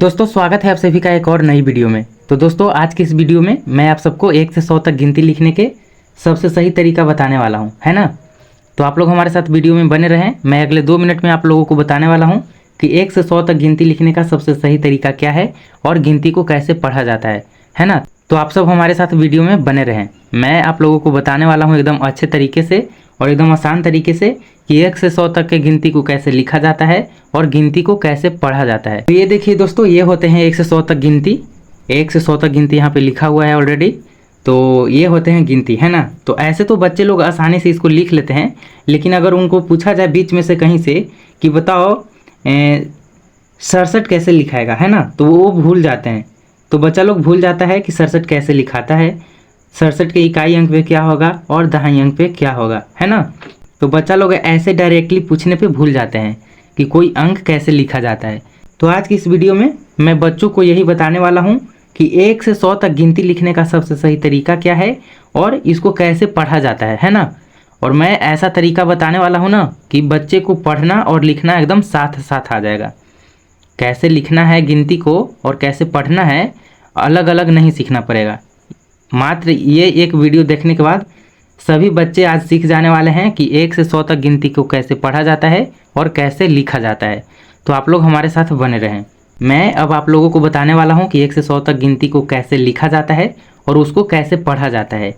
दोस्तों स्वागत है आप सभी का एक और नई वीडियो में। तो दोस्तों आज की इस वीडियो में मैं आप सबको 1 से 100 तक गिनती लिखने के सबसे सही तरीका बताने वाला हूं, है ना। तो आप लोग हमारे साथ वीडियो में बने रहें। मैं अगले 2 मिनट में आप लोगों को बताने वाला हूं कि 1 से 100 तक गिनती लिखने का सबसे सही तरीका क्या है और गिनती को कैसे पढ़ा जाता है ना। तो आप सब हमारे साथ वीडियो में बने रहें। मैं आप लोगों को बताने वाला हूँ एकदम अच्छे तरीके से और एकदम आसान तरीके से कि 1 से 100 तक के गिनती को कैसे लिखा जाता है और गिनती को कैसे पढ़ा जाता है। तो ये देखिए दोस्तों, ये होते हैं 1 से 100 तक गिनती। 1 से 100 तक गिनती यहाँ पे लिखा हुआ है ऑलरेडी। तो ये होते हैं गिनती, है ना। तो ऐसे तो बच्चे लोग आसानी से इसको लिख लेते हैं, लेकिन अगर उनको पूछा जाए बीच में से कहीं से कि बताओ 67 कैसे लिखाएगा, है ना, तो वो भूल जाते हैं। तो बच्चा लोग भूल जाता है कि 67 कैसे लिखाता है, 67 के इकाई अंक पे क्या होगा और दहाई अंक पे क्या होगा, है ना। तो बच्चा लोग ऐसे डायरेक्टली पूछने पे भूल जाते हैं कि कोई अंक कैसे लिखा जाता है। तो आज की इस वीडियो में मैं बच्चों को यही बताने वाला हूँ कि 1 से 100 तक गिनती लिखने का सबसे सही तरीका क्या है और इसको कैसे पढ़ा जाता है ना। और मैं ऐसा तरीका बताने वाला हूँ ना कि बच्चे को पढ़ना और लिखना एकदम साथ साथ आ जाएगा। कैसे लिखना है गिनती को और कैसे पढ़ना है अलग अलग नहीं सीखना पड़ेगा। मात्र ये एक वीडियो देखने के बाद सभी बच्चे आज सीख जाने वाले हैं कि 1 से 100 तक गिनती को कैसे पढ़ा जाता है और कैसे लिखा जाता है। तो आप लोग हमारे साथ बने रहें। मैं अब आप लोगों को बताने वाला हूं कि 1 से 100 तक गिनती को कैसे लिखा जाता है और उसको कैसे पढ़ा जाता है।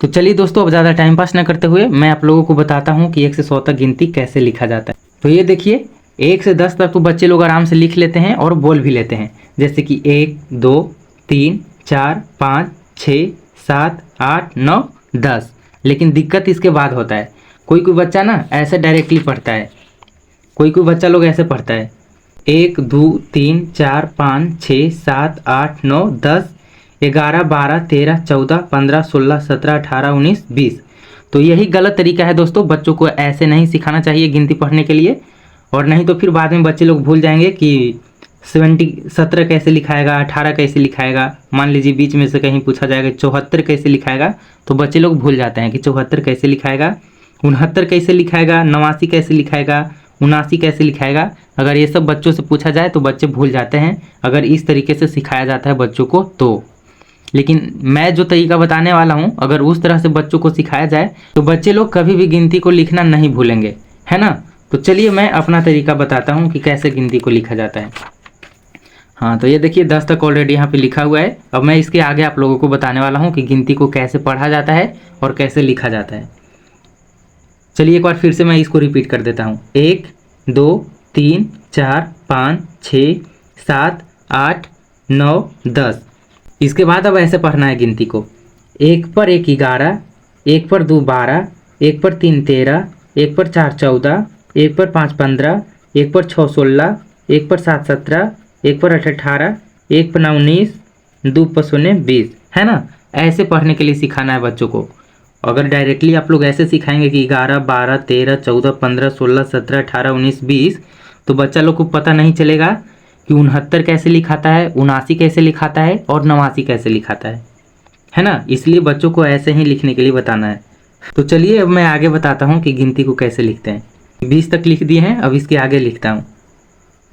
तो चलिए दोस्तों, अब ज़्यादा टाइम पास न करते हुए मैं आप लोगों को बताता हूँ कि 1 से 100 तक गिनती कैसे लिखा जाता है। तो ये देखिए, 1 से 10 तक तो बच्चे लोग आराम से लिख लेते हैं और बोल भी लेते हैं, जैसे कि 1 2 3 4 5 6 7 8 9 10। लेकिन दिक्कत इसके बाद होता है। कोई कोई बच्चा ना ऐसे डायरेक्टली पढ़ता है, कोई कोई बच्चा लोग ऐसे पढ़ता है 1 2 3 4 5 6 7 8 9 10 11 12 13 14 15 16 17 18 19 20। तो यही गलत तरीका है दोस्तों। बच्चों को ऐसे नहीं सिखाना चाहिए गिनती पढ़ने के लिए, और नहीं तो फिर बाद में बच्चे लोग भूल जाएंगे कि 17 कैसे लिखाएगा, 18 कैसे लिखाएगा। मान लीजिए बीच में से कहीं पूछा जाएगा 74 कैसे लिखाएगा, तो बच्चे लोग भूल जाते हैं कि 74 कैसे लिखाएगा, 69 कैसे लिखाएगा, 89 कैसे लिखाएगा, 79 कैसे लिखाएगा। अगर ये सब बच्चों से पूछा जाए तो बच्चे भूल जाते हैं, अगर इस तरीके से सिखाया जाता है बच्चों को तो। लेकिन मैं जो तरीका बताने वाला हूँ, अगर उस तरह से बच्चों को सिखाया जाए तो बच्चे लोग कभी भी गिनती को लिखना नहीं भूलेंगे, है ना। तो चलिए मैं अपना तरीका बताता हूँ कि कैसे गिनती को लिखा जाता है। हाँ, तो ये देखिए 10 तक ऑलरेडी यहाँ पे लिखा हुआ है। अब मैं इसके आगे आप लोगों को बताने वाला हूँ कि गिनती को कैसे पढ़ा जाता है और कैसे लिखा जाता है। चलिए एक बार फिर से मैं इसको रिपीट कर देता हूँ। 1 2 3 4 5 6 7 8 9 10। इसके बाद अब ऐसे पढ़ना है गिनती को। 1 पर 1 11, 1 पर 2 12, 1 पर 3 13, 1 पर 4 14, 1 पर 5 15, 1 पर 6 16, 1 पर 7 17, 1 पर 8 18, 1 पर 9 19, 2 पर 0 20, है ना। ऐसे पढ़ने के लिए सिखाना है बच्चों को। अगर डायरेक्टली आप लोग ऐसे सिखाएंगे कि 11 12 13 14 15 16 17 18 19 20, तो बच्चा लोग को पता नहीं चलेगा कि 69 कैसे लिखाता है, 79 कैसे लिखाता है और 89 कैसे लिखाता है ना। इसलिए बच्चों को ऐसे ही लिखने के लिए बताना है। तो चलिए अब मैं आगे बताता हूँ कि गिनती को कैसे लिखते हैं। 20 तक लिख दिए हैं, अब इसके आगे लिखता हूँ।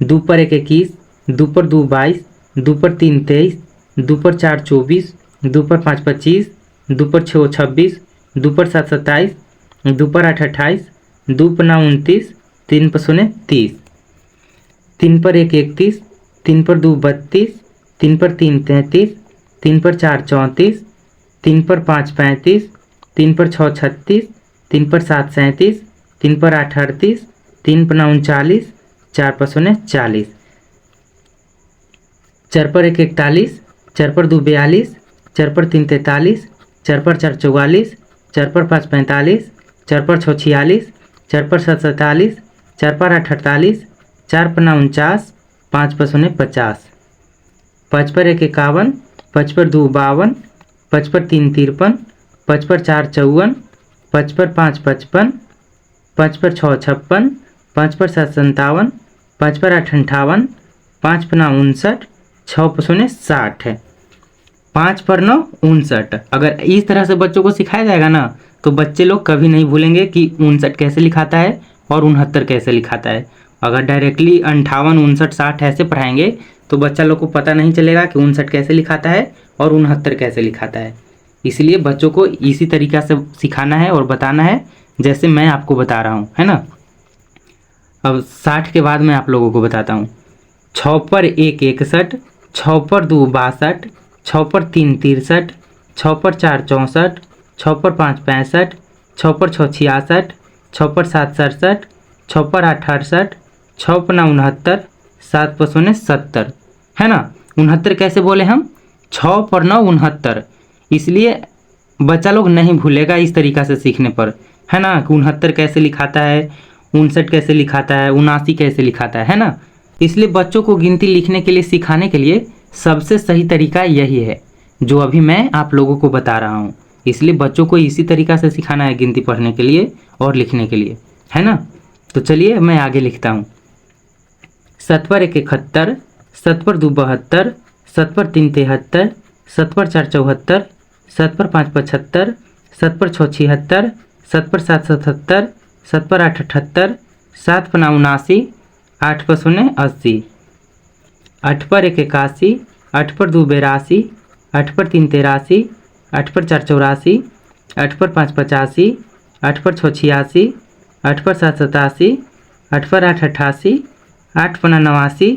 2 पर 1 21, 2 पर 2 22, 2 पर 3 23, 2 पर 4 24, 2 पर 5 25, 2 पर 6 26, 2 पर 7 27, 2 पर 8 28, 2 पर 9 29, 3 पर 0 30, 3 पर 1 31, 3 पर 2 32, 3 पर 3 33, 3 पर 4 34, 3 पर 5 35, 3 पर 6 36, 3 पर 7 37, 3 पर 8 38, 3 पर 9 39, 4 पर 0 40, 4 पर 1 41, 4 पर 2 42, 4 पर 3 43, 4 पर 4 44, 4 पर 5 45, 4 पर 6 46, 4 पर 7 47, 4 पर 8 48, 4 पर 9 49, 5 पर 0 50, 5 पर 1 51, 5 पर 2 52, 5 पर 3 53, 5 पर 4 54, 5 पर 5 55, 5 पर 6 56, 5 पर 7 57, 5 पर 8 58, 5 पर 9 59, 6 पर 0 60 है, 5 पर 9 59। अगर इस तरह से बच्चों को सिखाया जाएगा ना तो बच्चे लोग कभी नहीं भूलेंगे कि 59 कैसे लिखाता है और 69 कैसे लिखाता है। अगर डायरेक्टली 58 59 60 ऐसे पढ़ाएंगे तो बच्चा लोग को पता नहीं चलेगा कि 59 कैसे लिखाता है और 69 कैसे लिखाता है। इसलिए बच्चों को इसी तरीक़ा से सिखाना है और बताना है जैसे मैं आपको बता रहा हूँ, है ना। अब 60 के बाद मैं आप लोगों को बताता हूँ। 6 पर 1 61, 6 पर 2 62, 6 पर 3 63, 6 पर 4 64, 6 पर 5 65, 6 पर 6 66, 6 पर 7 67, 6 पर 8 68, 6 पर 9 69, 7 पर 0 70, है ना। 69 कैसे बोले हम? 6 पर 9 69। इसलिए बच्चा लोग नहीं भूलेगा इस तरीक़ा से सीखने पर, है ना, कि 69 कैसे लिखाता है, 59 कैसे लिखाता है, 79 कैसे लिखाता है ना। इसलिए बच्चों को गिनती लिखने के लिए सिखाने के लिए सबसे सही तरीका यही है जो अभी मैं आप लोगों को बता रहा हूँ। इसलिए बच्चों को इसी तरीक़ा से सिखाना है गिनती पढ़ने के लिए और लिखने के लिए, है ना। तो चलिए मैं आगे लिखता हूँ। 7 पर 1 71, 7 पर 2 72, 7 पर 3 73, 7 पर 4 74, 7 पर 5 75, 7 पर 6 76, 7 पर 7 77, 7 पर 8 78, 7 पर 9 79, 8 पर 0 80, 8 पर 1 81, 8 पर 2 82, 8 पर 3 83, 8 पर 4 84, 8 पर 5 85, 8 पर 6 86, 8 पर 7 87, 8 पर 8 88, 8 पर 9 89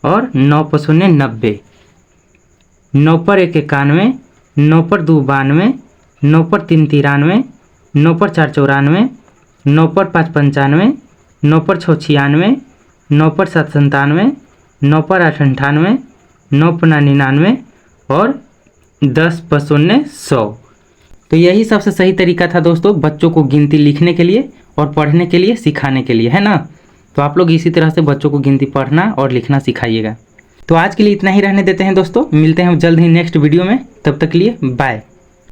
और 9 पर 0 90, 9 पर 1 91, 9 पर 2 92, 9 पर 3 93, 9 पर 4 94, 9 पर 5 95, 9 पर 6 96, 9 पर 7 97, 9 पर 8 98, 9 पर 9 99 और 10 पर 0 100। तो यही सबसे सही तरीका था दोस्तों बच्चों को गिनती लिखने के लिए और पढ़ने के लिए सिखाने के लिए, है ना। तो आप लोग इसी तरह से बच्चों को गिनती पढ़ना और लिखना सिखाइएगा। तो आज के लिए इतना ही रहने देते हैं दोस्तों, मिलते हैं जल्द ही नेक्स्ट वीडियो में, तब तक के लिए बाय।